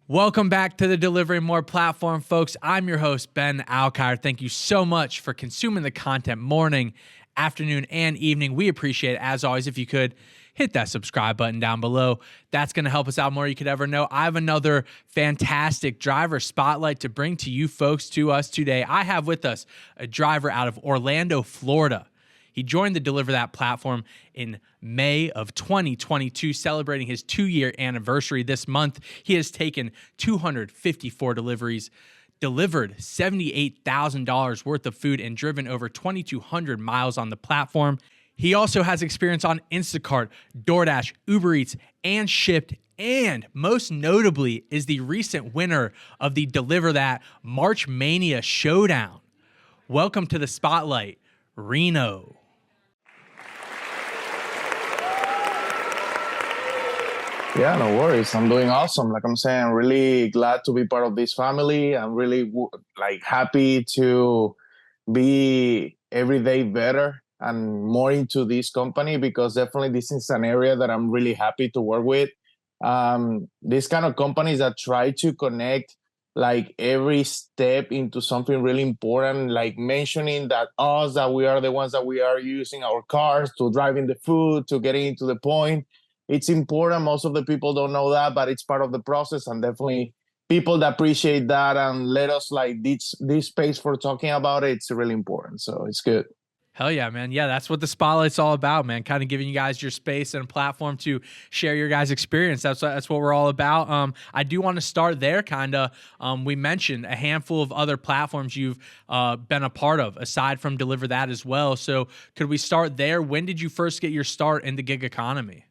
Welcome back to the Delivering More platform, folks. I'm your host, Ben Alkire. Thank you so much for consuming the content morning, afternoon, and evening. We appreciate it. As always, if you could hit that subscribe button down below, that's going to help us out more than you could ever know. I have another fantastic driver spotlight to bring to you folks, to us today. I have with us a driver out of Orlando, Florida. He joined the DeliverThat platform in May of 2022, celebrating his 2-year anniversary this month. He has taken 254 deliveries, delivered $78,000 worth of food, and driven over 2,200 miles on the platform. He also has experience on Instacart, DoorDash, Uber Eats, and Shipt, and most notably is the recent winner of the DeliverThat March Mania Showdown. Welcome to the spotlight, Rino. Yeah, no worries. I'm doing awesome. Like I'm saying, I'm really glad to be part of this family. I'm really happy to be every day better and more into this company, because definitely this is an area that I'm really happy to work with. These kind of companies that try to connect like every step into something really important, like mentioning that we are the ones that we are using our cars to driving the food, to getting into the point. It's important. Most of the people don't know that, but it's part of the process, and definitely people that appreciate that and let us like this space for talking about it. It's really important. So it's good. Hell yeah, man. Yeah, that's what the spotlight's all about, man. Kind of giving you guys your space and a platform to share your guys' experience. That's what we're all about. I do want to start there, kind of. We mentioned a handful of other platforms you've been a part of, aside from DeliverThat as well. So could we start there? When did you first get your start in the gig economy?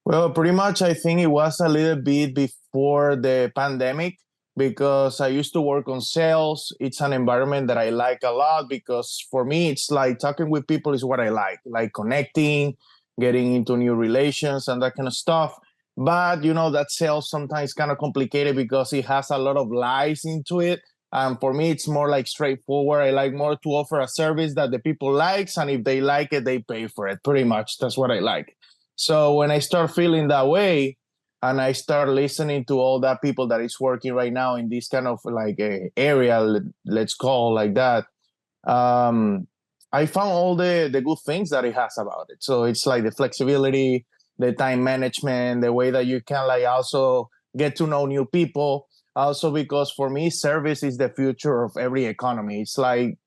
Well, pretty much, I think it was a little bit before the pandemic, because I used to work on sales. It's an environment that I like a lot, because for me, it's like talking with people is what I like connecting, getting into new relations and that kind of stuff. But, that sales sometimes kind of complicated because it has a lot of lies into it. And for me, it's more like straightforward. I like more to offer a service that the people likes, and if they like it, they pay for it. Pretty much, that's what I like. So when I start feeling that way, and I start listening to all that people that is working right now in this kind of like a area, let's call like that, I found all the good things that it has about it. So it's like the flexibility, the time management, the way that you can like also get to know new people. Also, because for me, service is the future of every economy. It's like,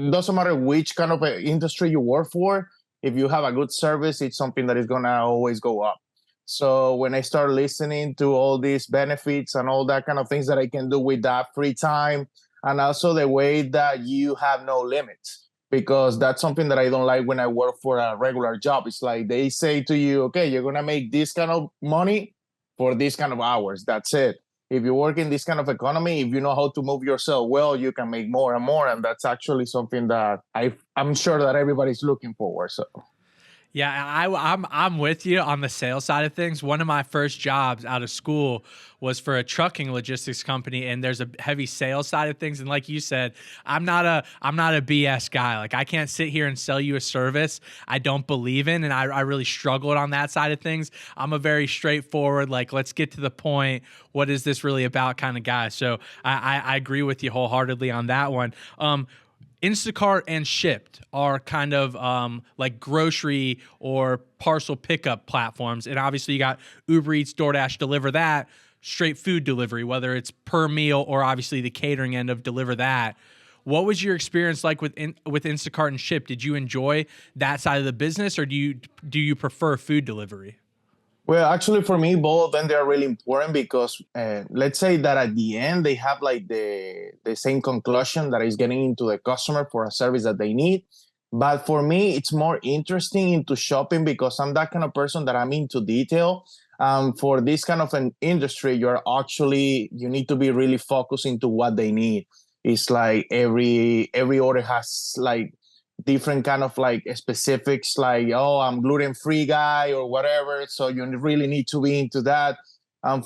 doesn't matter which kind of industry you work for. If you have a good service, it's something that is going to always go up. So when I start listening to all these benefits and all that kind of things that I can do with that free time, and also the way that you have no limits, because that's something that I don't like when I work for a regular job. It's like they say to you, okay, you're going to make this kind of money for this kind of hours. That's it. If you work in this kind of economy, if you know how to move yourself well, you can make more and more. And that's actually something that I'm sure that everybody's looking forward. So. Yeah, I'm with you on the sales side of things. One of my first jobs out of school was for a trucking logistics company, and there's a heavy sales side of things. And like you said, I'm not a BS guy. Like, I can't sit here and sell you a service I don't believe in, and I really struggled on that side of things. I'm a very straightforward, like, let's get to the point. What is this really about kind of guy? So I agree with you wholeheartedly on that one. Instacart and Shipt are kind of like grocery or parcel pickup platforms. And obviously you got Uber Eats, DoorDash, DeliverThat, straight food delivery, whether it's per meal or obviously the catering end of DeliverThat. What was your experience like with Instacart and Shipt? Did you enjoy that side of the business, or do you prefer food delivery? Well, actually, for me, both of them, they're really important, because let's say that at the end, they have like the same conclusion that is getting into the customer for a service that they need. But for me, it's more interesting into shopping, because I'm that kind of person that I'm into detail. For this kind of an industry, you need to be really focused into what they need. It's like every order has like different kind of like specifics, like, oh, I'm gluten-free guy or whatever. So you really need to be into that.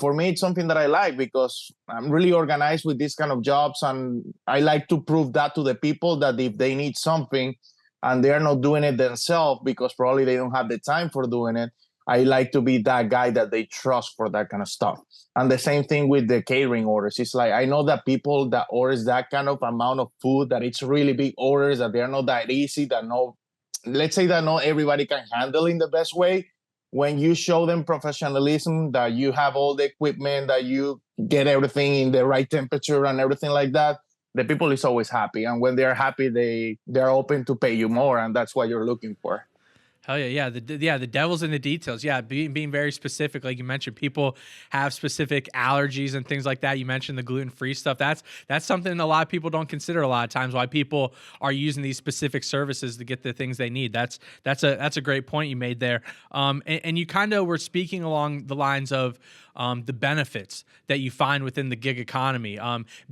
For me, it's something that I like, because I'm really organized with these kind of jobs. And I like to prove that to the people, that if they need something and they are not doing it themselves, because probably they don't have the time for doing it, I like to be that guy that they trust for that kind of stuff. And the same thing with the catering orders. It's like I know that people that orders that kind of amount of food, that it's really big orders, that they're not that easy, that no, let's say that not everybody can handle in the best way. When you show them professionalism, that you have all the equipment, that you get everything in the right temperature and everything like that, the people is always happy. And when they're happy, they're open to pay you more, and that's what you're looking for. Hell yeah, yeah. The devil's in the details. Yeah, being very specific, like you mentioned, people have specific allergies and things like that. You mentioned the gluten-free stuff. That's something a lot of people don't consider a lot of times. Why people are using these specific services to get the things they need. That's a great point you made there. And you kind of were speaking along the lines of the benefits that you find within the gig economy.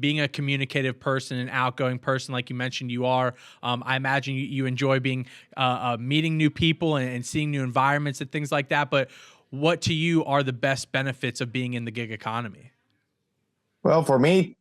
Being a communicative person, an outgoing person, like you mentioned, you are. I imagine you enjoy being meeting new people and seeing new environments and things like that. But what to you are the best benefits of being in the gig economy? Well, for me,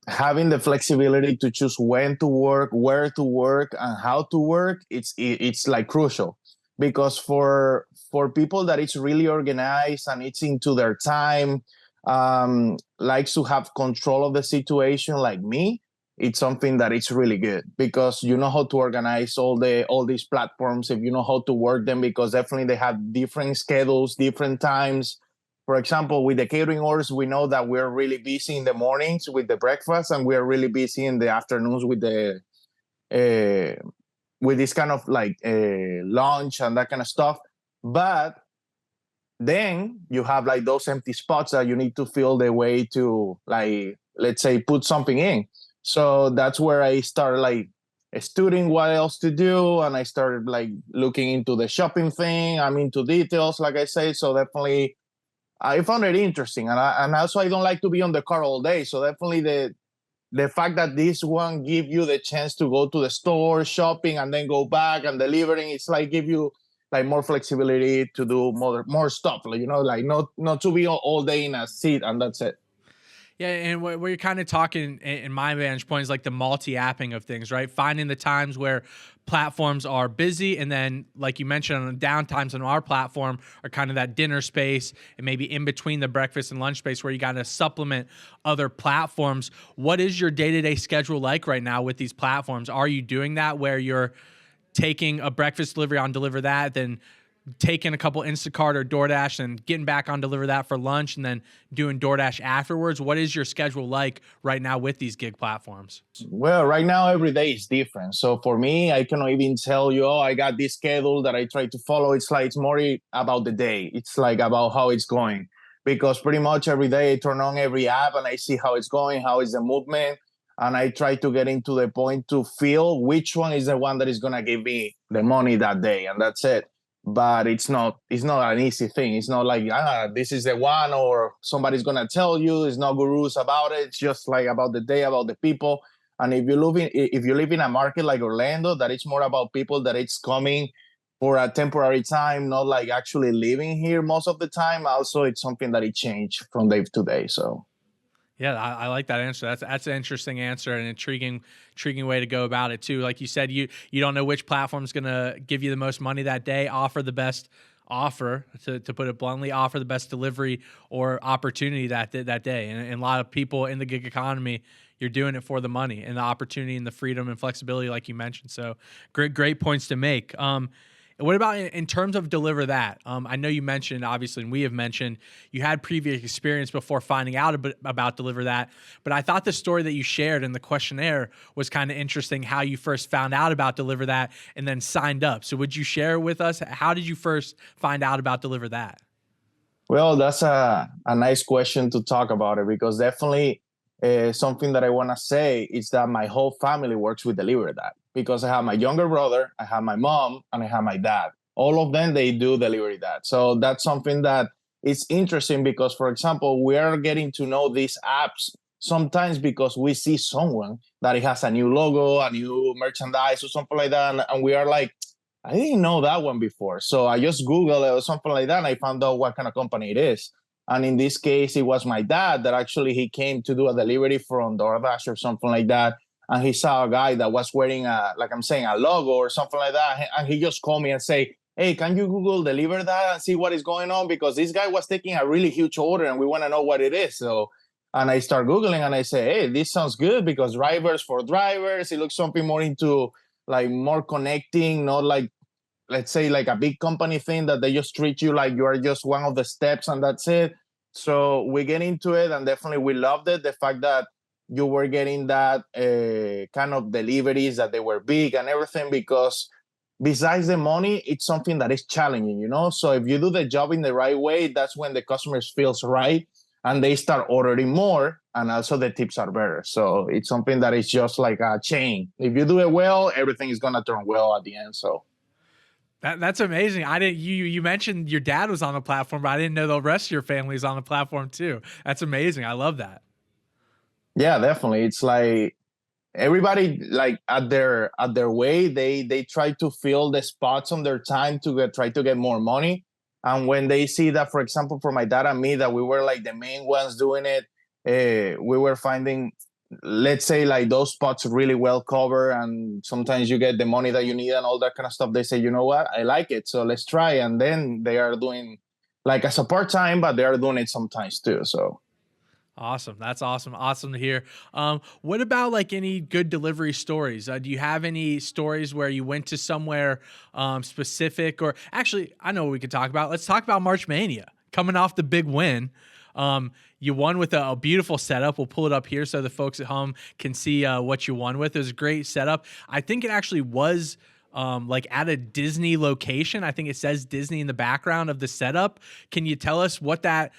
having the flexibility to choose when to work, where to work, and how to work, it's like crucial. Because for people that it's really organized and it's into their time, likes to have control of the situation like me, it's something that it's really good, because you know how to organize all these platforms, if you know how to work them, because definitely they have different schedules, different times. For example, with the catering orders, we know that we're really busy in the mornings with the breakfast, and we're really busy in the afternoons with the with this kind of like lunch and that kind of stuff. But then you have like those empty spots that you need to fill the way to, like, let's say, put something in. So that's where I started like studying what else to do, and I started like looking into the shopping thing. I'm into details, like I say. So definitely I found it interesting, and also I don't like to be on the car all day. So definitely the fact that this one give you the chance to go to the store shopping and then go back and delivering, it's like give you like more flexibility to do more stuff, like, you know, like not to be all day in a seat and that's it. Yeah, and what you're kind of talking in my vantage point is like the multi-apping of things, right? Finding the times where platforms are busy, and then, like you mentioned, on the downtimes on our platform are kind of that dinner space and maybe in between the breakfast and lunch space where you got to supplement other platforms. What is your day-to-day schedule like right now with these platforms? Are you doing that where you're taking a breakfast delivery on DeliverThat, then taking a couple Instacart or DoorDash and getting back on DeliverThat for lunch, and then doing DoorDash afterwards? What is your schedule like right now with these gig platforms? Well, right now every day is different. So for me, I cannot even tell you, oh, I got this schedule that I try to follow. It's like it's more about the day. It's like about how it's going, because pretty much every day I turn on every app and I see how it's going, how is the movement, and I try to get into the point to feel which one is the one that is gonna give me the money that day, and that's it. But it's not an easy thing. It's not like this is the one, or somebody's gonna tell you. It's not gurus about it. It's just like about the day, about the people. And if you live in a market like Orlando, that it's more about people that it's coming for a temporary time, not like actually living here most of the time. Also, it's something that it changed from day to day. So Yeah, I like that answer. That's an interesting answer, and intriguing way to go about it too. Like you said, you don't know which platform's gonna give you the most money that day, offer the best offer, to put it bluntly, offer the best delivery or opportunity that day. And a lot of people in the gig economy, you're doing it for the money and the opportunity and the freedom and flexibility, like you mentioned. So great points to make. What about in terms of DeliverThat? I know you mentioned, obviously, and we have mentioned, you had previous experience before finding out about DeliverThat, but I thought the story that you shared in the questionnaire was kind of interesting, how you first found out about DeliverThat and then signed up. So would you share with us, how did you first find out about DeliverThat? well, that's a nice question to talk about it, because definitely something that I want to say is that my whole family works with DeliverThat, because I have my younger brother, I have my mom, and I have my dad. All of them, they do DeliverThat. So that's something that is interesting, because, for example, we are getting to know these apps sometimes because we see someone that it has a new logo, a new merchandise or something like that. And we are like, I didn't know that one before. So I just Googled it or something like that, and I found out what kind of company it is. And in this case, it was my dad that actually he came to do a delivery from DoorDash or something like that. And he saw a guy that was wearing like I'm saying, a logo or something like that. And he just called me and say, hey, can you Google DeliverThat and see what is going on? Because this guy was taking a really huge order and we want to know what it is. So, and I start Googling and I say, hey, this sounds good because drivers for drivers, it looks something more into like more connecting, not like, let's say like a big company thing that they just treat you like you are just one of the steps and that's it. So we get into it and definitely we loved it. The fact that you were getting that kind of deliveries, that they were big and everything, because besides the money, it's something that is challenging, you know? So if you do the job in the right way, that's when the customers feels right and they start ordering more, and also the tips are better. So it's something that is just like a chain. If you do it well, everything is gonna turn well at the end. So That's amazing. I didn't you mentioned your dad was on the platform, but I didn't know the rest of your family is on the platform too. That's amazing. I love that. yeah, definitely. It's like everybody like at their way, they try to fill the spots on their time to try to get more money. And when they see that, for example, for my dad and me, that we were like the main ones doing it, we were finding, let's say, like those spots really well covered, and sometimes you get the money that you need and all that kind of stuff. They say, you know what, I like it, so let's try. And then they are doing like as a part-time, but they are doing it sometimes too. So Awesome. That's awesome. Awesome to hear. What about like any good delivery stories? Do you have any stories where you went to somewhere specific, or actually, I know what we could talk about. Let's talk about March Mania coming off the big win. You won with a beautiful setup. We'll pull it up here so the folks at home can see what you won with. It was a great setup. I think it actually was like at a Disney location. I think it says Disney in the background of the setup. Can you tell us what that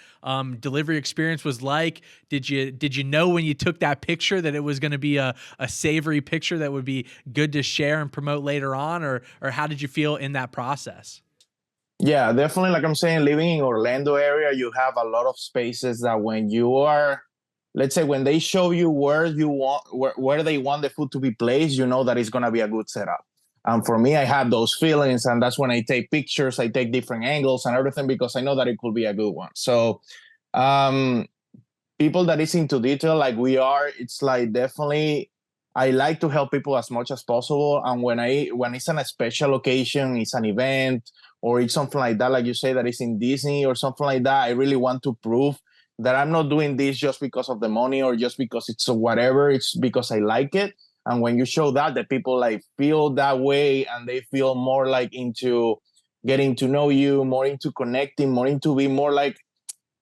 delivery experience was like? Did you know when you took that picture that it was going to be a savory picture that would be good to share and promote later on, or how did you feel in that process? yeah, definitely. Like I'm saying, living in Orlando area, you have a lot of spaces that when you are, let's say, when they show you where you want, where they want the food to be placed, you know that it's gonna be a good setup. And for me, I have those feelings, and that's when I take pictures, I take different angles and everything because I know that it could be a good one. So, um, people that is into detail like we are, it's like definitely I like to help people as much as possible. And when it's on a special occasion, it's an event or it's something like that, like you say that it's in Disney or something like that, I really want to prove that I'm not doing this just because of the money or just because it's whatever. It's because I like it. And when you show that, the people like feel that way and they feel more like into getting to know you, more into connecting, more into be more like,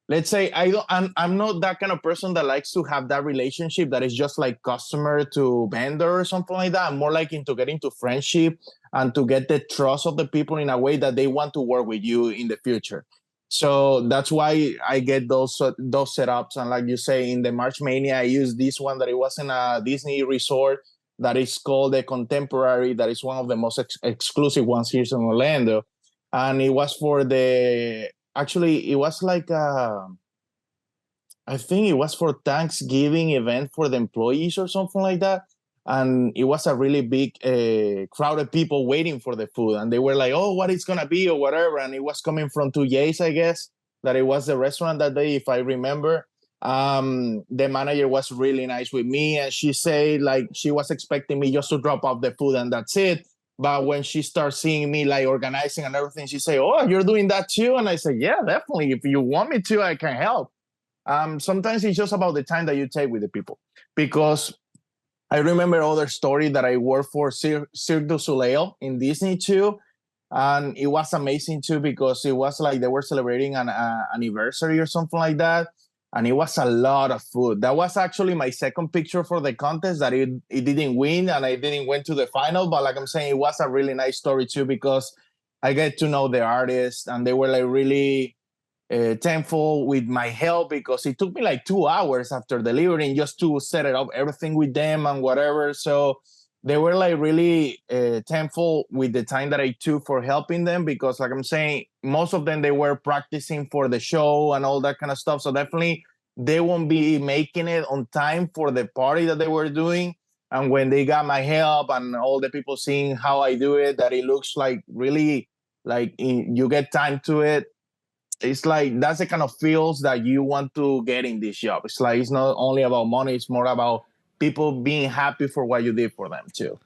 let's say I'm not that kind of person that likes to have that relationship that is just like customer to vendor or something like that. I'm more like into getting to friendship and to get the trust of the people in a way that they want to work with you in the future. So that's why I get those setups. And like you say, in the March Mania, I used this one that it was in a Disney resort that is called the Contemporary. That is one of the most exclusive ones here in Orlando, and it was for the actually it was like I think it was for Thanksgiving event for the employees or something like that. And it was a really big crowd of people waiting for the food. And they were like, oh, what it's going to be or whatever. And it was coming from 2J's, I guess, that it was the restaurant that day, if I remember. The manager was really nice with me. And she said, like, she was expecting me just to drop off the food and that's it. But when she starts seeing me like organizing and everything, she say, oh, you're doing that too? And I said, yeah, definitely. If you want me to, I can help. Sometimes it's just about the time that you take with the people. Because I remember other story that I worked for Cirque du Soleil in Disney too. And it was amazing too because it was like they were celebrating an anniversary or something like that. And it was a lot of food. That was actually my second picture for the contest that it didn't win and I didn't went to the final. But like I'm saying, it was a really nice story too because I get to know the artists and they were like really thankful with my help because it took me like 2 hours after delivering just to set it up everything with them and whatever. So they were like really thankful with the time that I took for helping them because like I'm saying, most of them, they were practicing for the show and all that kind of stuff. So definitely they won't be making it on time for the party that they were doing. And when they got my help and all the people seeing how I do it, that it looks like really like you get time to it, it's like that's the kind of feels that you want to get in this job. It's like it's not only about money, it's more about people being happy for what you did for them too.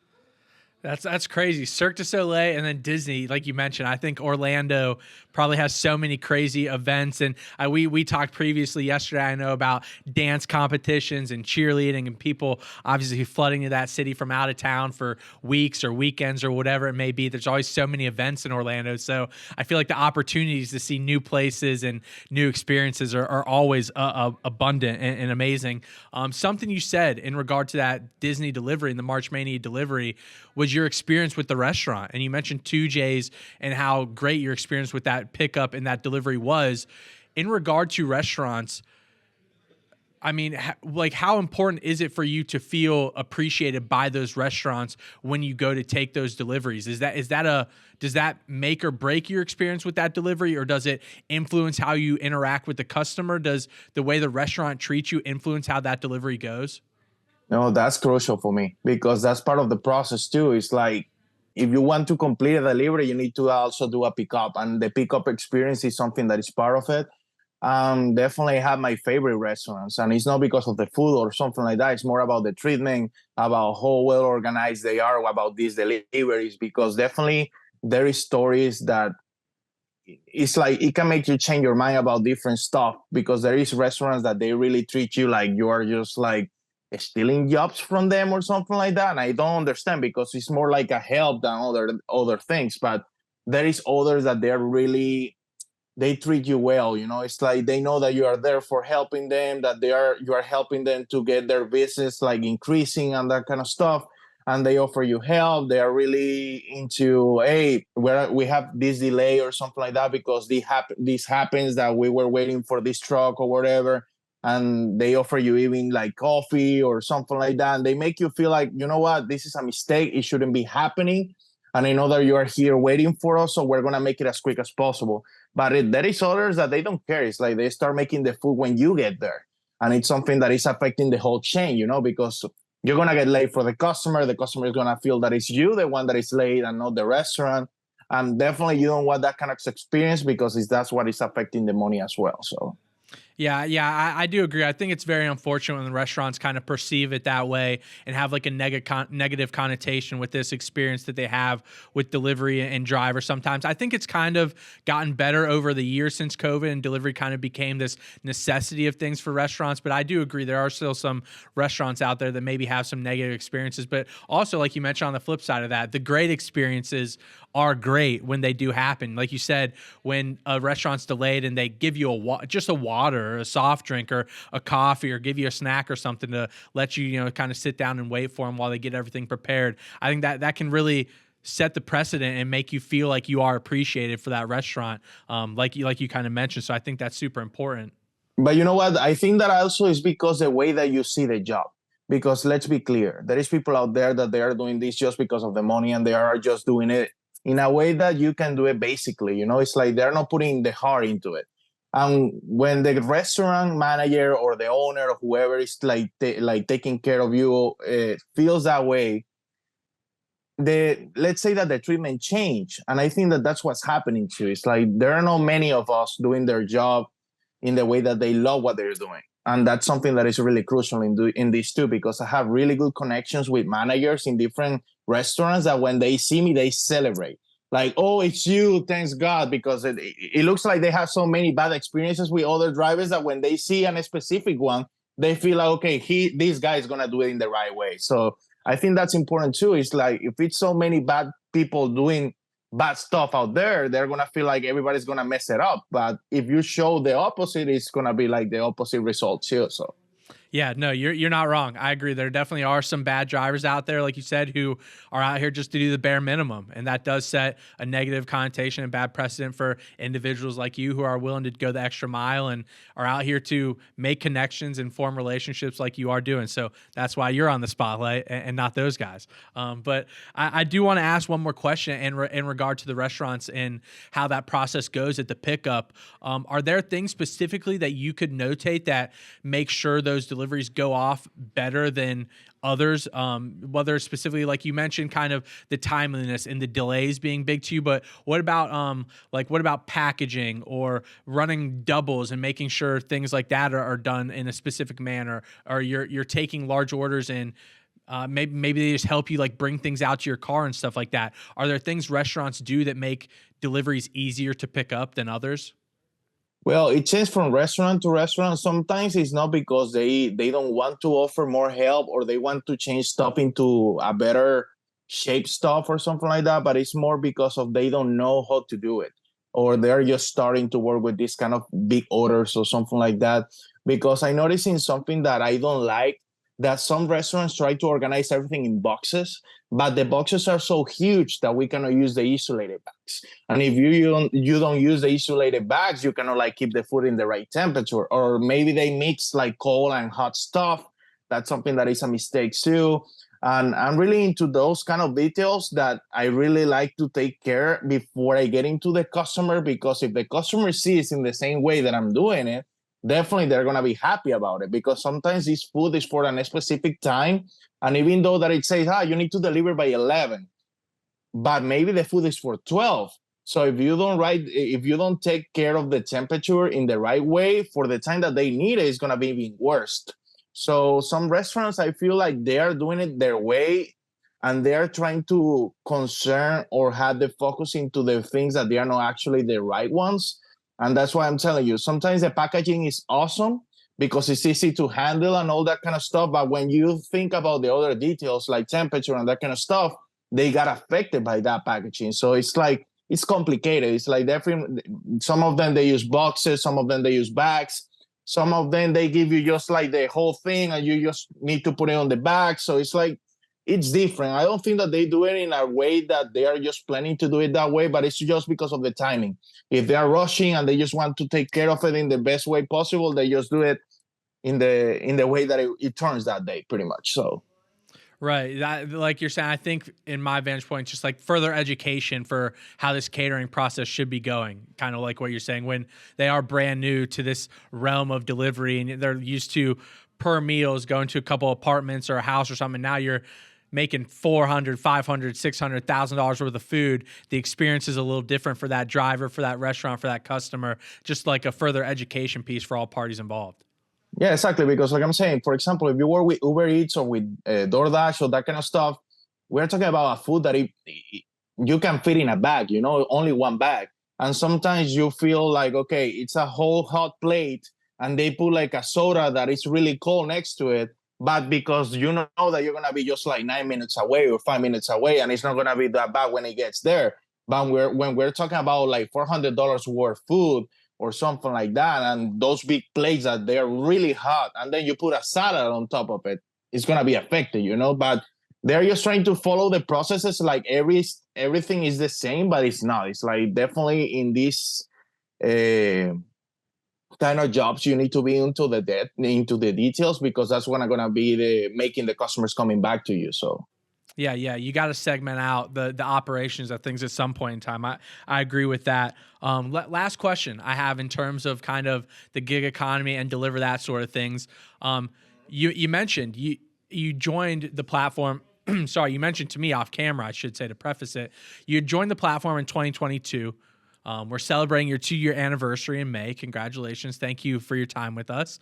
That's crazy. Cirque du Soleil and then Disney, like you mentioned. I think Orlando probably has so many crazy events. And we talked previously yesterday, I know, about dance competitions and cheerleading and people obviously flooding to that city from out of town for weeks or weekends or whatever it may be. There's always so many events in Orlando. So I feel like the opportunities to see new places and new experiences are always abundant and amazing. Something you said in regard to that Disney delivery and the March Mania delivery was your experience with the restaurant. And you mentioned 2J's and how great your experience with that pickup and that delivery was. In regard to restaurants, I mean, like, how important is it for you to feel appreciated by those restaurants when you go to take those deliveries? Does that make or break your experience with that delivery, or does it influence how you interact with the customer? Does the way the restaurant treats you influence how that delivery goes? No, that's crucial for me because that's part of the process too. It's like if you want to complete a delivery, you need to also do a pickup, and the pickup experience is something that is part of it. Definitely have my favorite restaurants, and it's not because of the food or something like that. It's more about the treatment, about how well organized they are, about these deliveries. Because definitely there is stories that it's like it can make you change your mind about different stuff. Because there is restaurants that they really treat you like you are just like stealing jobs from them or something like that. And I don't understand because it's more like a help than other things. But there is others that they're really they treat you well. It's like they know that you are there for helping them, that you are helping them to get their business like increasing and that kind of stuff, and they offer you help. They are really into, hey, we have this delay or something like that because this happens that we were waiting for this truck or whatever, and they offer you even like coffee or something like that, and they make you feel like, you know what, this is a mistake, it shouldn't be happening, and I know that you are here waiting for us, so we're going to make it as quick as possible. But there is others that they don't care. It's like they start making the food when you get there. And it's something that is affecting the whole chain, because you're going to get late for the customer. The customer is going to feel that it's you, the one that is late, and not the restaurant. And definitely you don't want that kind of experience because that's what is affecting the money as well. So. Yeah, I do agree. I think it's very unfortunate when the restaurants kind of perceive it that way and have like a negative connotation with this experience that they have with delivery and driver sometimes. I think it's kind of gotten better over the years since COVID, and delivery kind of became this necessity of things for restaurants. But I do agree there are still some restaurants out there that maybe have some negative experiences. But also, like you mentioned on the flip side of that, the great experiences are great when they do happen. Like you said, when a restaurant's delayed and they give you just a water or a soft drink or a coffee or give you a snack or something to let you, kind of sit down and wait for them while they get everything prepared. I think that can really set the precedent and make you feel like you are appreciated for that restaurant, like you kind of mentioned. So I think that's super important. But you know what? I think that also is because the way that you see the job. Because let's be clear, there is people out there that they are doing this just because of the money, and they are just doing it in a way that you can do it basically. It's like they're not putting the heart into it. And when the restaurant manager or the owner or whoever is like taking care of you feels that way, let's say that the treatment change. And I think that that's what's happening too. It's like there are not many of us doing their job in the way that they love what they're doing. And that's something that is really crucial in this too, because I have really good connections with managers in different restaurants that when they see me, they celebrate. Like, oh, it's you, thanks God, because it looks like they have so many bad experiences with other drivers that when they see a specific one, they feel like, okay, this guy is going to do it in the right way. So I think that's important too. It's like if it's so many bad people doing bad stuff out there, they're going to feel like everybody's going to mess it up. But if you show the opposite, it's going to be like the opposite result too. So. Yeah, no, you're not wrong. I agree. There definitely are some bad drivers out there, like you said, who are out here just to do the bare minimum, and that does set a negative connotation and bad precedent for individuals like you who are willing to go the extra mile and are out here to make connections and form relationships like you are doing. So that's why you're on the spotlight and not those guys. But I do want to ask one more question in regard to the restaurants and how that process goes at the pickup. Are there things specifically that you could notate that make sure those deliveries go off better than others, whether specifically, like you mentioned, kind of the timeliness and the delays being big to you, but what about packaging or running doubles and making sure things like that are done in a specific manner, or you're taking large orders and Maybe they just help you like bring things out to your car and stuff like that. Are there things restaurants do that make deliveries easier to pick up than others? Well, it changes from restaurant to restaurant. Sometimes it's not because they don't want to offer more help or they want to change stuff into a better shape stuff or something like that, but it's more because of they don't know how to do it or they're just starting to work with this kind of big orders or something like that. Because I noticed in something that I don't like that some restaurants try to organize everything in boxes, but the boxes are so huge that we cannot use the isolated bags. And if you don't use the isolated bags, you cannot like keep the food in the right temperature. Or maybe they mix like cold and hot stuff. That's something that is a mistake too. And I'm really into those kind of details that I really like to take care before I get into the customer, because if the customer sees in the same way that I'm doing it, definitely they're gonna be happy about it, because sometimes this food is for a specific time. And even though that it says, you need to deliver by 11, but maybe the food is for 12. So if you don't take care of the temperature in the right way for the time that they need it, it's gonna be even worse. So some restaurants, I feel like they are doing it their way and they are trying to concern or have the focus into the things that they are not actually the right ones. And that's why I'm telling you, sometimes the packaging is awesome because it's easy to handle and all that kind of stuff. But when you think about the other details like temperature and that kind of stuff, they got affected by that packaging. So it's like, it's complicated. It's like some of them they use boxes, some of them they use bags, some of them they give you just like the whole thing and you just need to put it on the bag. So it's like, it's different. I don't think that they do it in a way that they are just planning to do it that way, but it's just because of the timing. If they are rushing and they just want to take care of it in the best way possible, they just do it in the way that it turns that day, pretty much. So Right. That, like you're saying, I think in my vantage point, just like further education for how this catering process should be going. Kind of like what you're saying, when they are brand new to this realm of delivery and they're used to per meals going to a couple apartments or a house or something. Now you're making $400, $500, $600,000 worth of food. The experience is a little different for that driver, for that restaurant, for that customer. Just like a further education piece for all parties involved. yeah, exactly. Because like I'm saying, for example, if you work with Uber Eats or with DoorDash or that kind of stuff, we're talking about a food that you can fit in a bag, only one bag. And sometimes you feel like, okay, it's a whole hot plate and they put like a soda that is really cold next to it. But because you know that you're going to be just like 9 minutes away or 5 minutes away, and it's not going to be that bad when it gets there. But when we're talking about like $400 worth food, or something like that, and those big plates that they're really hot, and then you put a salad on top of it, it's gonna be affected, But they're just trying to follow the processes, like everything is the same, but it's not. It's like definitely in this kind of jobs, you need to be into the details, because that's when I'm gonna be making the customers coming back to you. So Yeah, you got to segment out the operations of things at some point in time. I agree with that. Last question I have in terms of kind of the gig economy and DeliverThat sort of things. You mentioned you joined the platform. Sorry, you mentioned to me off camera, I should say, to preface it. You joined the platform in 2022. We're celebrating your 2-year anniversary in May. Congratulations. Thank you for your time with us.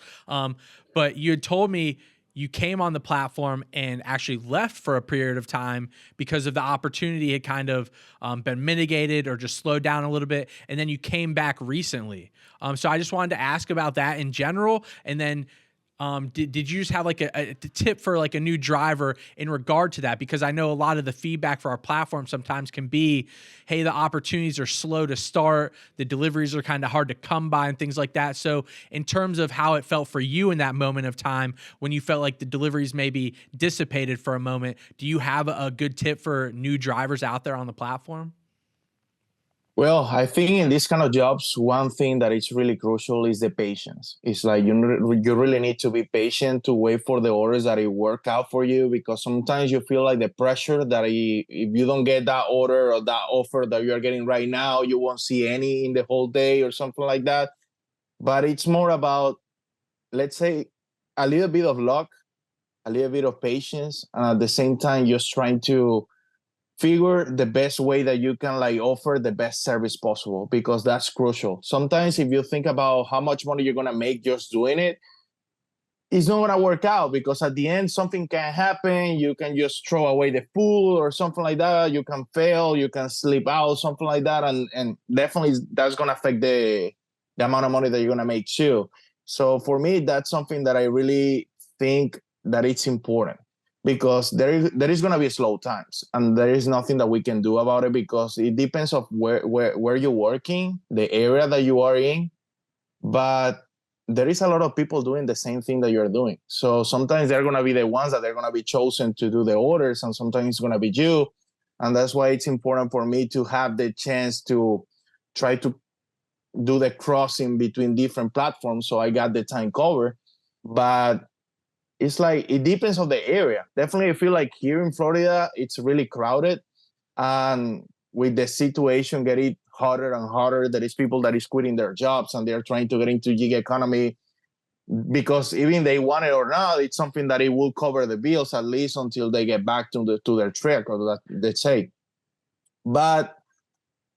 But you had told me you came on the platform and actually left for a period of time because of the opportunity had kind of been mitigated or just slowed down a little bit. And then you came back recently. So I just wanted to ask about that in general. And then did you just have like a tip for like a new driver in regard to that? Because I know a lot of the feedback for our platform sometimes can be, hey, the opportunities are slow to start, the deliveries are kind of hard to come by and things like that. So in terms of how it felt for you in that moment of time, when you felt like the deliveries maybe dissipated for a moment, do you have a good tip for new drivers out there on the platform? well, I think in these kind of jobs, one thing that is really crucial is the patience. It's like you really need to be patient to wait for the orders that it work out for you, because sometimes you feel like the pressure that if you don't get that order or that offer that you're getting right now, you won't see any in the whole day or something like that. But it's more about, let's say, a little bit of luck, a little bit of patience, and at the same time, just trying to figure the best way that you can like offer the best service possible, because that's crucial. Sometimes if you think about how much money you're going to make just doing it, it's not gonna work out because at the end something can happen. You can just throw away the food or something like that. You can fail, you can sleep out, something like that, and definitely that's gonna affect the amount of money that you're gonna make too. So for me, that's something that I really think that it's important because there is gonna be slow times and there is nothing that we can do about it because it depends of where you're working, the area that you are in, but there is a lot of people doing the same thing that you're doing. So sometimes they're going to be the ones that they're going to be chosen to do the orders, and sometimes it's going to be you. And that's why it's important for me to have the chance to try to do the crossing between different platforms so I got the time covered. But it's like it depends on the area. Definitely, I feel like here in Florida, it's really crowded. And with the situation getting harder and harder, there is people that is quitting their jobs and they're trying to get into gig economy because even they want it or not, it's something that it will cover the bills at least until they get back to their track or that they say. But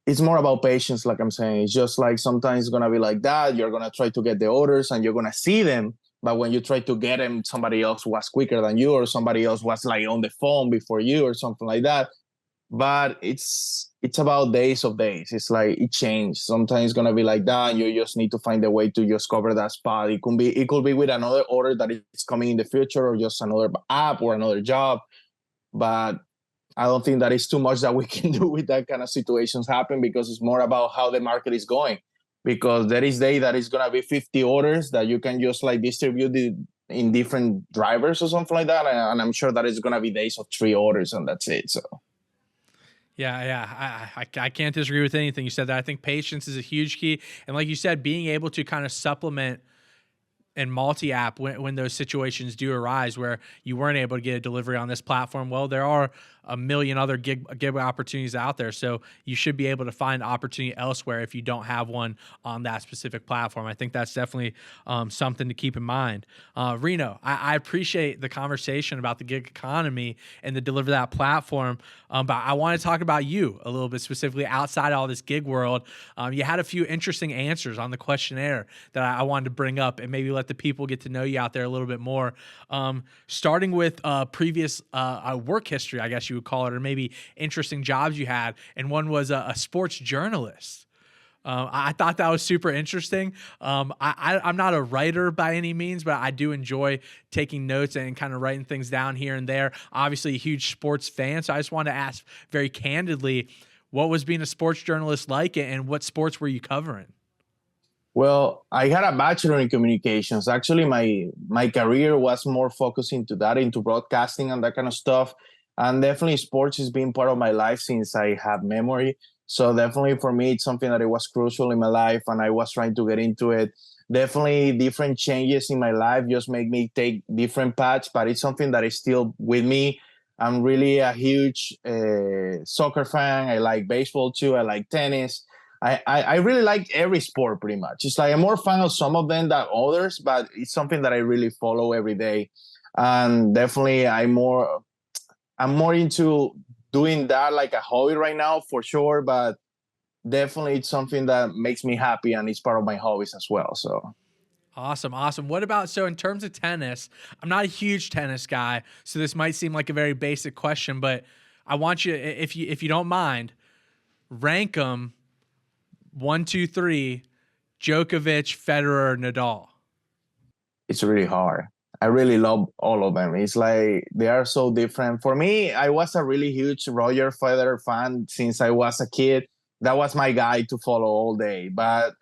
it's more about patience, like I'm saying. It's just like sometimes it's gonna be like that. You're gonna try to get the orders and you're gonna see them, but when you try to get them, somebody else was quicker than you, or somebody else was like on the phone before you, or something like that. But it's about days of days. It's like it changed. Sometimes it's gonna be like that, and you just need to find a way to just cover that spot. It could be with another order that is coming in the future, or just another app or another job. But I don't think that is too much that we can do with that kind of situations happen because it's more about how the market is going. Because there is day that is gonna be 50 orders that you can just like distribute in different drivers or something like that, and I'm sure that it's gonna be days of 3 orders and that's it. So. Yeah, I can't disagree with anything you said there. I think patience is a huge key. And like you said, being able to kind of supplement and multi-app when those situations do arise where you weren't able to get a delivery on this platform. Well, there are a million other gig opportunities out there. So you should be able to find opportunity elsewhere if you don't have one on that specific platform. I think that's definitely something to keep in mind. Rino, I appreciate the conversation about the gig economy and the DeliverThat platform. But I want to talk about you a little bit specifically outside all this gig world. You had a few interesting answers on the questionnaire that I wanted to bring up and maybe let the people get to know you out there a little bit more. Starting with previous work history, I guess you would call it, or maybe interesting jobs you had. And one was a sports journalist. I thought that was super interesting. I'm not a writer by any means, but I do enjoy taking notes and kind of writing things down here and there. Obviously, a huge sports fan. So I just wanted to ask very candidly, what was being a sports journalist like and what sports were you covering? Well, I had a bachelor in communications. Actually, my career was more focused into that, into broadcasting and that kind of stuff. And definitely sports has been part of my life since I have memory. So definitely for me, it's something that it was crucial in my life and I was trying to get into it. Definitely different changes in my life just make me take different paths, but it's something that is still with me. I'm really a huge soccer fan. I like baseball too. I like tennis. I really like every sport pretty much. It's like I'm more fan of some of them than others, but it's something that I really follow every day. And definitely I'm more into doing that like a hobby right now for sure, but definitely it's something that makes me happy and it's part of my hobbies as well. So Awesome, awesome. What about, so in terms of tennis, I'm not a huge tennis guy, so this might seem like a very basic question, but I want you, if you don't mind, rank them 1, 2, 3, Djokovic, Federer, Nadal. it's really hard. I really love all of them. It's like they are so different. For me, I was a really huge Roger Federer fan since I was a kid. That was my guy to follow all day. But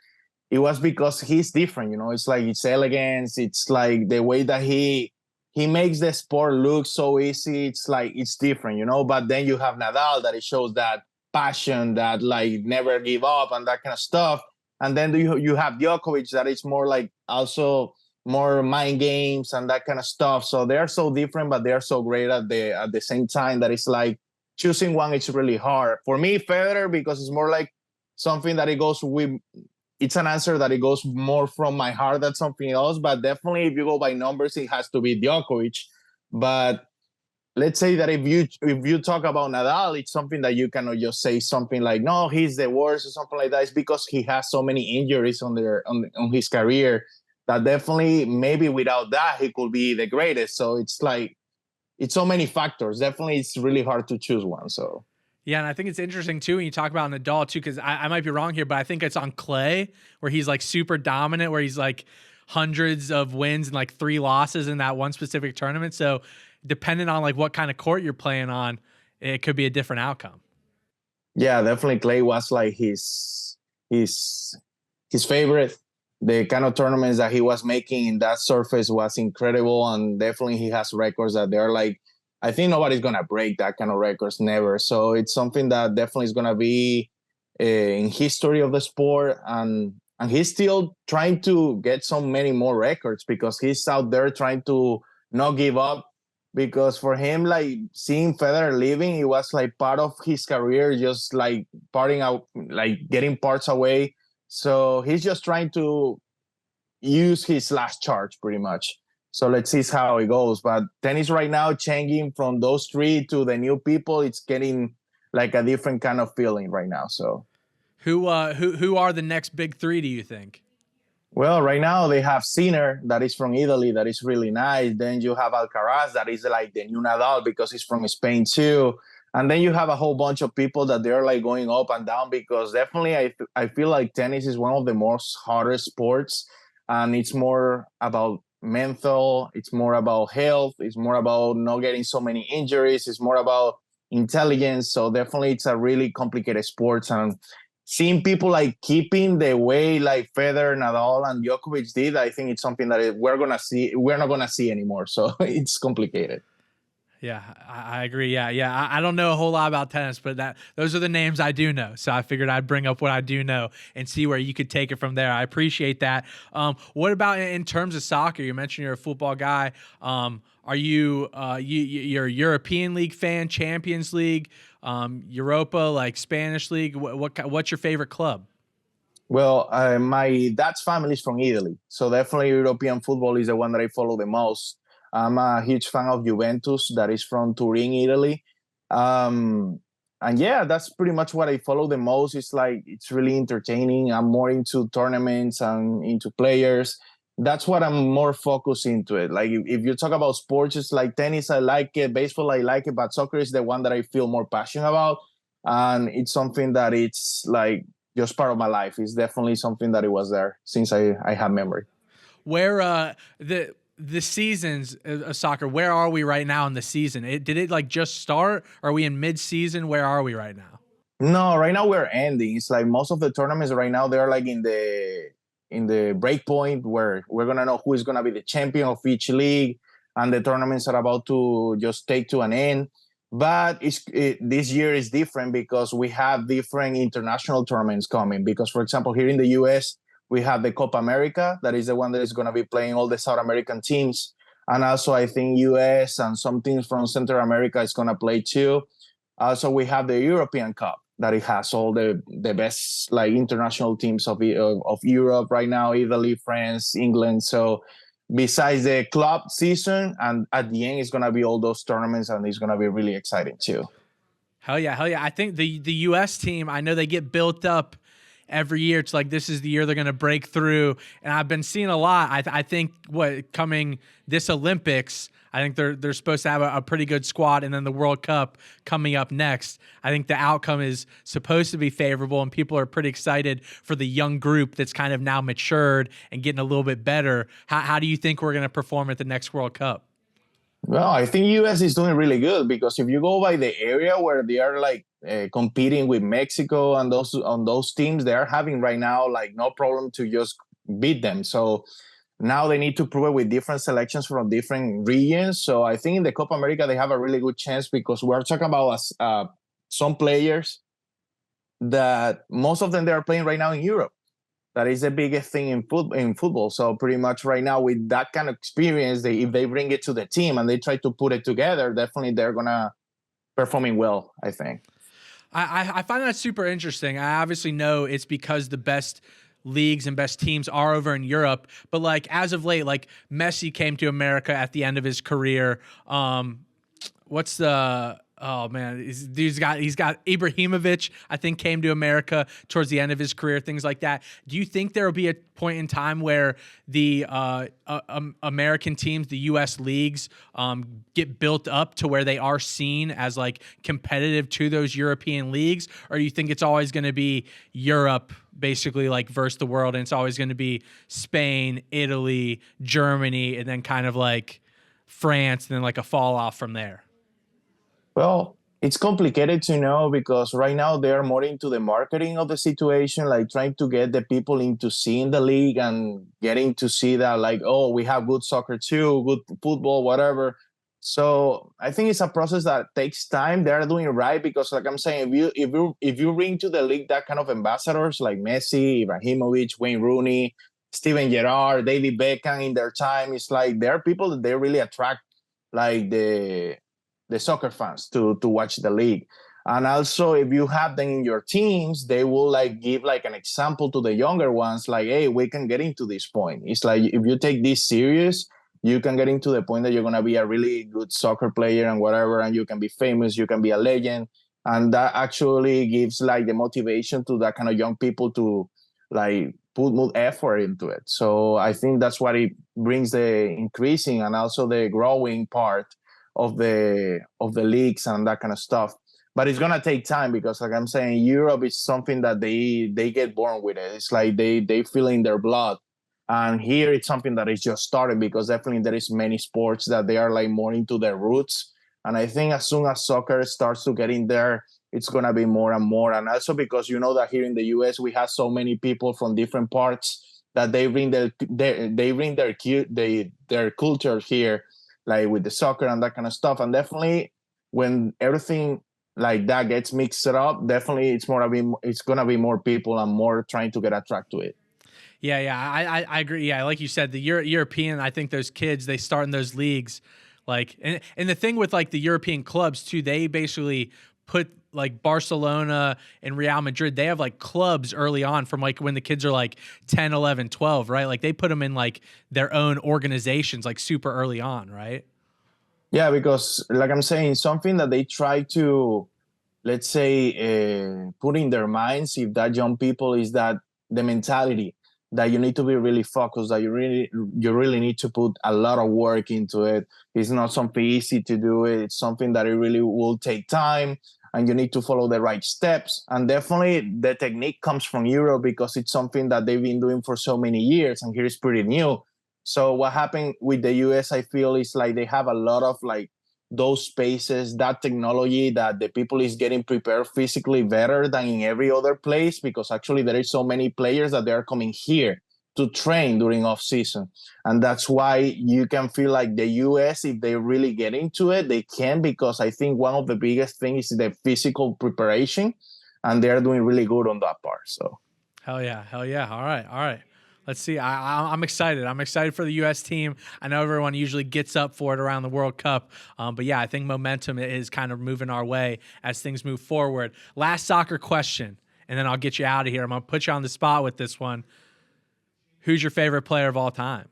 it was because he's different, It's like it's elegance. It's like the way that he makes the sport look so easy. It's like it's different. But then you have Nadal that it shows that passion, that like never give up and that kind of stuff. And then you have Djokovic that is more like also more mind games and that kind of stuff. So they are so different, but they are so great at the same time that it's like choosing one. It's really hard for me. Federer because it's more like something that it goes with. It's an answer that it goes more from my heart than something else. But definitely, if you go by numbers, it has to be Djokovic. But let's say that if you talk about Nadal, it's something that you cannot just say something like, no, he's the worst or something like that. It's because he has so many injuries on his career that definitely maybe without that he could be the greatest. So it's like it's so many factors. Definitely, it's really hard to choose one. So Yeah, and I think it's interesting too when you talk about Nadal too, because I might be wrong here, but I think it's on clay where he's like super dominant, where he's like hundreds of wins and like 3 losses in that one specific tournament. So depending on like what kind of court you're playing on, it could be a different outcome. yeah, definitely Clay was like his favorite. The kind of tournaments that he was making in that surface was incredible, and definitely he has records that they're like, I think nobody's gonna break that kind of records, never. So it's something that definitely is gonna be in history of the sport, and he's still trying to get so many more records because he's out there trying to not give up. Because for him, like seeing Federer leaving, it was like part of his career, just like parting out, like getting parts away. So he's just trying to use his last charge pretty much. So let's see how it goes. But tennis right now, changing from those 3 to the new people, it's getting like a different kind of feeling right now. So Who are the next big 3? Do you think? well, right now they have Sinner that is from Italy, that is really nice. Then you have Alcaraz that is like the new Nadal because he's from Spain too. And then you have a whole bunch of people that they're like going up and down because definitely I feel like tennis is one of the most hardest sports, and it's more about mental, it's more about health, it's more about not getting so many injuries, it's more about intelligence. So definitely it's a really complicated sport, and seeing people like keeping the way like Federer, Nadal, and Djokovic did, I think it's something that we're not gonna see anymore. So it's complicated. Yeah, I agree. Yeah. I don't know a whole lot about tennis, but those are the names I do know. So I figured I'd bring up what I do know and see where you could take it from there. I appreciate that. What about in terms of soccer? You mentioned you're a football guy. Are you're a European League fan, Champions League, Europa, like Spanish League? What's your favorite club? Well, my dad's family is from Italy, so definitely European football is the one that I follow the most. I'm a huge fan of Juventus, that is from Turin, Italy. Um, and yeah, that's pretty much what I follow the most. It's like it's really entertaining. I'm more into tournaments and into players. That's what I'm more focused into it. Like if you talk about sports, it's like tennis, I like it, baseball, I like it, but soccer is the one that I feel more passionate about. And it's something that it's like just part of my life. It's definitely something that it was there since I have memory. Where the seasons of soccer, where are we right now in the season? Did it like just start? Are we in mid-season? Where are we right now? No, right now we're ending. It's like most of the tournaments right now they're like in the break point where we're gonna know who is gonna be the champion of each league, and the tournaments are about to just take to an end. But this year is different because we have different international tournaments coming. Because, for example, here in the US, we have the Copa America, that is the one that is going to be playing all the South American teams. And also, I think US and some teams from Central America is going to play too. Also, we have the European Cup that it has all the best like international teams of Europe right now, Italy, France, England. So besides the club season, and at the end it's gonna be all those tournaments, and it's gonna be really exciting too. Hell yeah, hell yeah. I think the US team, I know they get built up every year. It's like this is the year they're going to break through, and I've been seeing a lot. I think what coming this Olympics, I think they're supposed to have a pretty good squad, and then the World Cup coming up next. I think the outcome is supposed to be favorable, and people are pretty excited for the young group that's kind of now matured and getting a little bit better. How do you think we're going to perform at the next World Cup? Well, I think US is doing really good because if you go by the area where they are like competing with Mexico and those teams, they are having right now like no problem to just beat them. So now they need to prove it with different selections from different regions. So I think in the Copa America they have a really good chance because we're talking about some players that most of them they are playing right now in Europe. That is the biggest thing in football. So pretty much right now with that kind of experience, if they bring it to the team and they try to put it together, definitely they're gonna performing well, I think. I find that super interesting. I obviously know it's because the best leagues and best teams are over in Europe, but like as of late, like Messi came to America at the end of his career. What's the Oh man, he's got Ibrahimovic. I think came to America towards the end of his career, things like that. Do you think there will be a point in time where the American teams, the U.S. leagues, get built up to where they are seen as like competitive to those European leagues, or do you think it's always going to be Europe, basically like versus the world, and it's always going to be Spain, Italy, Germany, and then kind of like France, and then like a fall off from there? Well, it's complicated to know because right now they are more into the marketing of the situation, like trying to get the people into seeing the league and getting to see that, like, oh, we have good soccer too, good football, whatever. So I think it's a process that takes time. They are doing it right because, like I'm saying, if you bring to the league that kind of ambassadors like Messi, Ibrahimovic, Wayne Rooney, Steven Gerrard, David Beckham in their time, it's like there are people that they really attract, like the soccer fans to watch the league. And also, if you have them in your teams, they will like give like an example to the younger ones, like, hey, we can get into this point. It's like if you take this serious, you can get into the point that you're gonna be a really good soccer player and whatever, and you can be famous, you can be a legend. And that actually gives like the motivation to that kind of young people to like put more effort into it. So I think that's what it brings, the increasing and also the growing part of the leagues and that kind of stuff. But it's gonna take time because, like I'm saying, Europe is something that they get born with it. It's like they feel in their blood. And here it's something that is just started because definitely there is many sports that they are like more into their roots. And I think as soon as soccer starts to get in there, it's gonna be more and more. And also because you know that here in the US we have so many people from different parts that they bring their culture here, like with the soccer and that kind of stuff. And definitely when everything like that gets mixed up, definitely it's gonna be more people and more trying to get attracted to it. Yeah, I agree. Yeah, like you said, the European, I think those kids, they start in those leagues, like, and the thing with like the European clubs too, they basically put like Barcelona and Real Madrid, they have like clubs early on from like when the kids are like 10, 11, 12, right? Like they put them in like their own organizations like super early on, right? Yeah, because like I'm saying, something that they try to, let's say, put in their minds, if that young people, is that the mentality that you need to be really focused, that you really need to put a lot of work into it. It's not something easy to do it. It's something that it really will take time, and you need to follow the right steps. And definitely the technique comes from Europe because it's something that they've been doing for so many years, and here it's pretty new. So what happened with the US, I feel, is like they have a lot of like those spaces, that technology, that the people is getting prepared physically better than in every other place, because actually there is so many players that they are coming here to train during off season. And that's why you can feel like the US, if they really get into it, they can, because I think one of the biggest things is the physical preparation, and they're doing really good on that part. So Hell yeah, hell yeah. All right, all right. Let's see. I'm excited. I'm excited for the U.S. team. I know everyone usually gets up for it around the World Cup, but yeah, I think momentum is kind of moving our way as things move forward. Last soccer question, and then I'll get you out of here. I'm gonna put you on the spot with this one. Who's your favorite player of all time?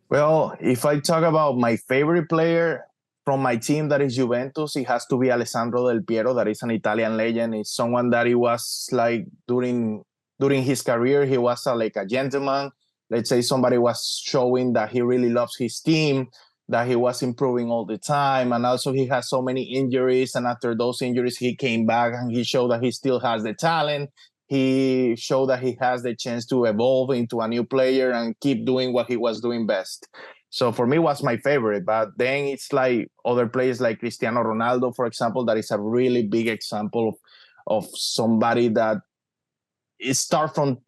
well, if I talk about my favorite player from my team, that is Juventus, it has to be Alessandro Del Piero. That is an Italian legend. It's someone that he was like during his career, he was like a gentleman. Let's say somebody was showing that he really loves his team, that he was improving all the time, and also he has so many injuries. And after those injuries, he came back and he showed that he still has the talent. He showed that he has the chance to evolve into a new player and keep doing what he was doing best. So for me, was my favorite. But then it's like other players like Cristiano Ronaldo, for example, that is a really big example of somebody that it start from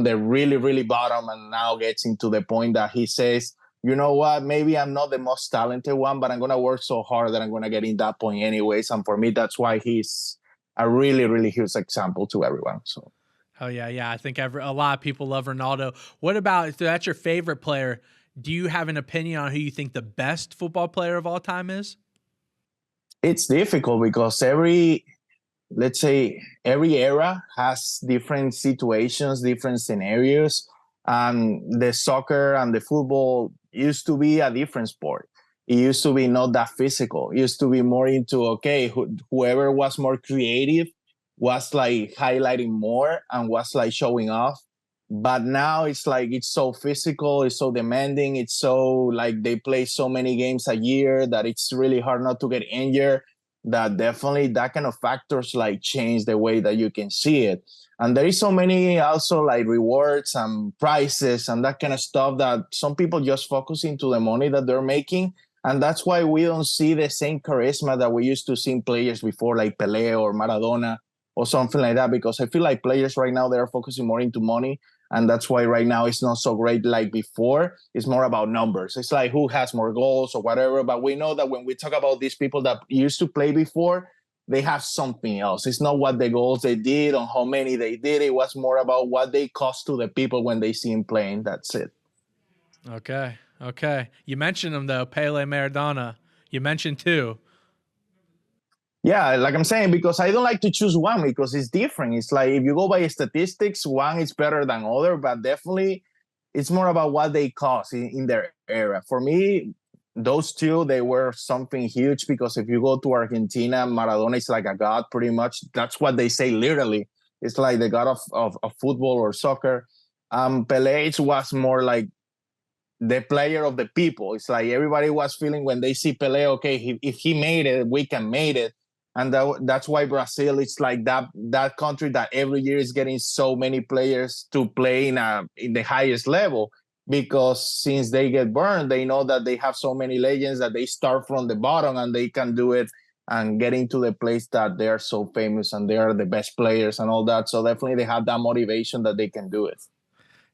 the really bottom and now gets into the point that he says, you know what, maybe I'm not the most talented one, but I'm gonna work so hard that I'm gonna get in that point anyways. And for me, that's why he's a really huge example to everyone. So Oh yeah, yeah. I think a lot of people love Ronaldo. What about if that's your favorite player? Do you have an opinion on who you think the best football player of all time is? it's difficult because let's say every era has different situations, different scenarios, and the soccer and the football used to be a different sport. it used to be not that physical. It used to be more into, okay, whoever was more creative was like highlighting more and was like showing off. But now it's like it's so physical, it's so demanding, it's so like they play so many games a year that it's really hard not to get injured. That definitely that kind of factors like change the way that you can see it. And there is so many also like rewards and prizes and that kind of stuff that some people just focus into the money that they're making, and that's why we don't see the same charisma that we used to see in players before, like Pele or Maradona or something like that. Because I feel like players right now, they're focusing more into money. And that's why right now it's not so great like before. It's more about numbers. It's like who has more goals or whatever. But we know that when we talk about these people that used to play before, they have something else. It's not what the goals they did or how many they did. It was more about what they cost to the people when they see him playing. That's it. Okay. Okay. You mentioned them though, Pele, Maradona. You mentioned two. Yeah, like I'm saying, because I don't like to choose one because it's different. It's like if you go by statistics, one is better than other, but definitely it's more about what they cost in their era. For me, those two, they were something huge because if you go to Argentina, Maradona is like a god pretty much. That's what they say literally. It's like the god of football or soccer. Pele was more like the player of the people. It's like everybody was feeling when they see Pele, okay, if he made it, we can make it. And that's why Brazil is like that country that every year is getting so many players to play in the highest level, because since they get burned, they know that they have so many legends that they start from the bottom and they can do it and get into the place that they are so famous and they are the best players and all that. So definitely they have that motivation that they can do it.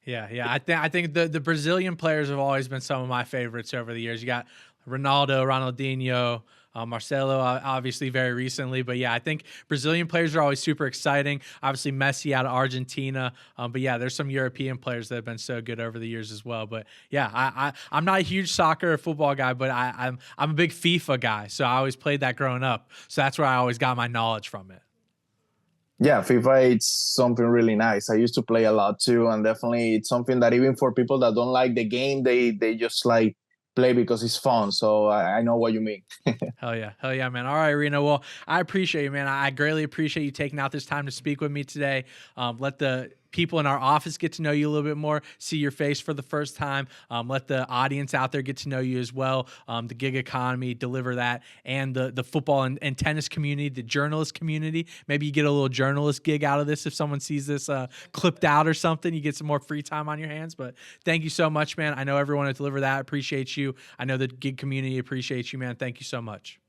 Yeah, yeah. I think the Brazilian players have always been some of my favorites over the years. You got Ronaldo, Ronaldinho, Marcelo, obviously very recently. But yeah, I think Brazilian players are always super exciting. Obviously Messi out of Argentina. But yeah, there's some European players that have been so good over the years as well. But yeah, I'm not a huge soccer or football guy, but I'm a big FIFA guy. So I always played that growing up. So that's where I always got my knowledge from it. Yeah, FIFA, it's something really nice. I used to play a lot too, and definitely it's something that even for people that don't like the game, they just like play because it's fun. So I know what you mean. Hell yeah, man. All right, Reno. Well, I appreciate you, man. I greatly appreciate you taking out this time to speak with me today. Let the people in our office get to know you a little bit more, see your face for the first time. Let the audience out there get to know you as well. The gig economy, deliver that, and the football and tennis community, the journalist community. Maybe you get a little journalist gig out of this if someone sees this clipped out or something. You get some more free time on your hands. But thank you so much, man. I know everyone at Deliver That appreciates you. I know the gig community appreciates you, man. Thank you so much.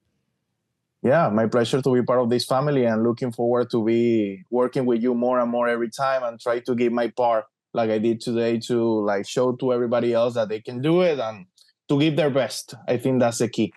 Yeah, my pleasure to be part of this family and looking forward to be working with you more and more every time and try to give my part like I did today to like show to everybody else that they can do it and to give their best. I think that's the key.